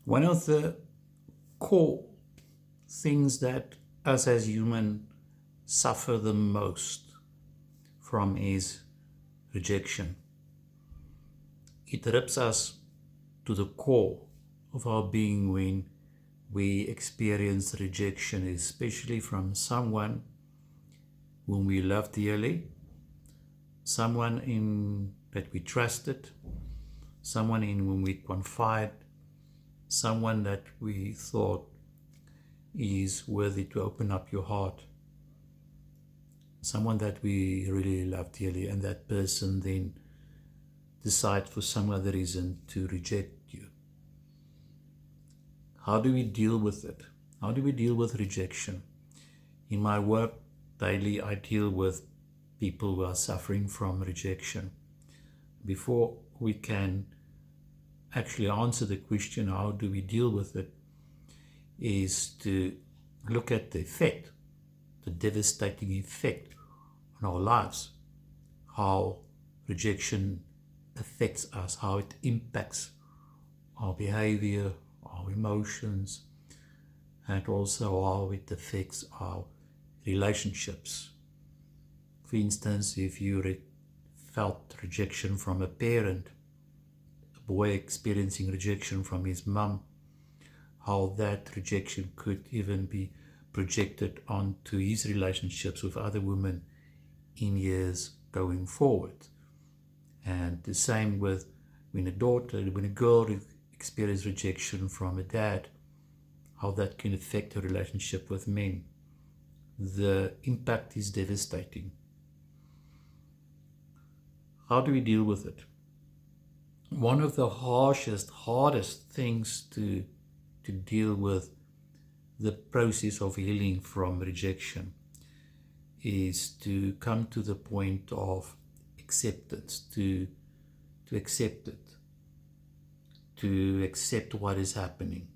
One of the core things that us as humans suffer the most from is rejection. It rips us to the core of our being when we experience rejection, especially from someone whom we love dearly, someone in that we trusted, someone in whom we confide, someone that we thought is worthy to open up your heart, someone that we really love dearly, and that person then decide for some other reason to reject you. How do we deal with it? How do we deal with rejection? In my work daily, I deal with people who are suffering from rejection. Before we can actually answer the question, how do we deal with it, is to look at the effect, the devastating effect on our lives, how rejection affects us, how it impacts our behavior, our emotions, and also how it affects our relationships. For instance, if you felt rejection from a parent, a boy experiencing rejection from his mum, how that rejection could even be projected onto his relationships with other women in years going forward. And the same with when a girl experiences rejection from a dad, how that can affect her relationship with men. The impact is devastating. How do we deal with it? One of the hardest things to deal with the process of healing from rejection is to come to the point of acceptance, to accept it, to accept what is happening.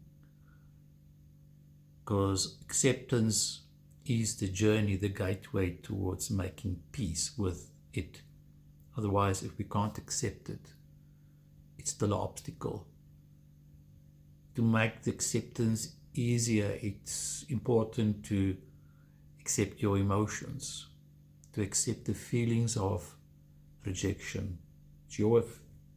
Because acceptance is the journey, the gateway towards making peace with it. Otherwise, if we can't accept it, it's still an obstacle. To make the acceptance easier, it's important to accept your emotions, to accept the feelings of rejection. It's your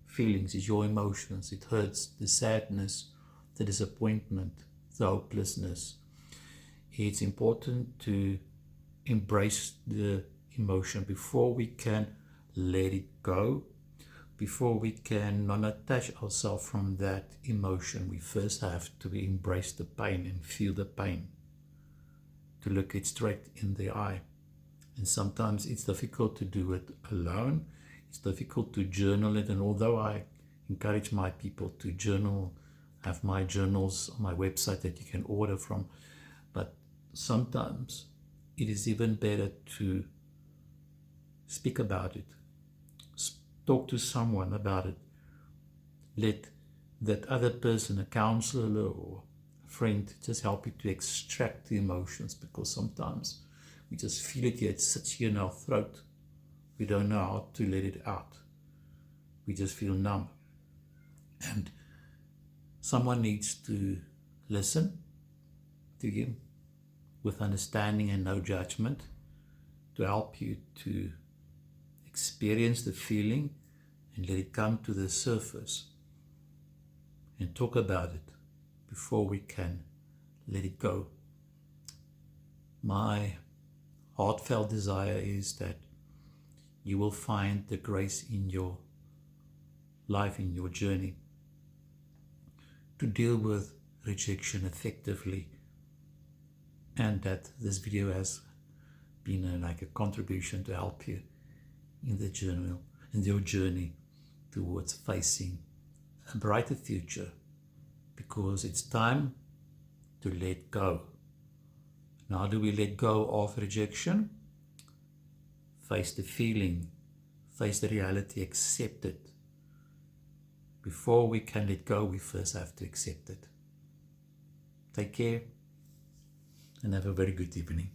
feelings, it's your emotions. It hurts, the sadness, the disappointment, the hopelessness. It's important to embrace the emotion before we can let it go. Before we can non-attach ourselves from that emotion, we first have to embrace the pain and feel the pain, to look it straight in the eye. And sometimes it's difficult to do it alone. It's difficult to journal it. And although I encourage my people to journal, have my journals on my website that you can order from, but sometimes it is even better to speak about it. Talk to someone about it. Let that other person, a counselor or a friend, just help you to extract the emotions, because sometimes we just feel it here, it sits here in our throat. We don't know how to let it out. We just feel numb. And someone needs to listen to you with understanding and no judgment, to help you to experience the feeling and let it come to the surface and talk about it before we can let it go. My heartfelt desire is that you will find the grace in your life, in your journey, to deal with rejection effectively, and that this video has been like a contribution to help you in your journey towards facing a brighter future, because it's time to let go. And how do we let go of rejection? Face the feeling, face the reality, accept it. Before we can let go, we first have to accept it. Take care and have a very good evening.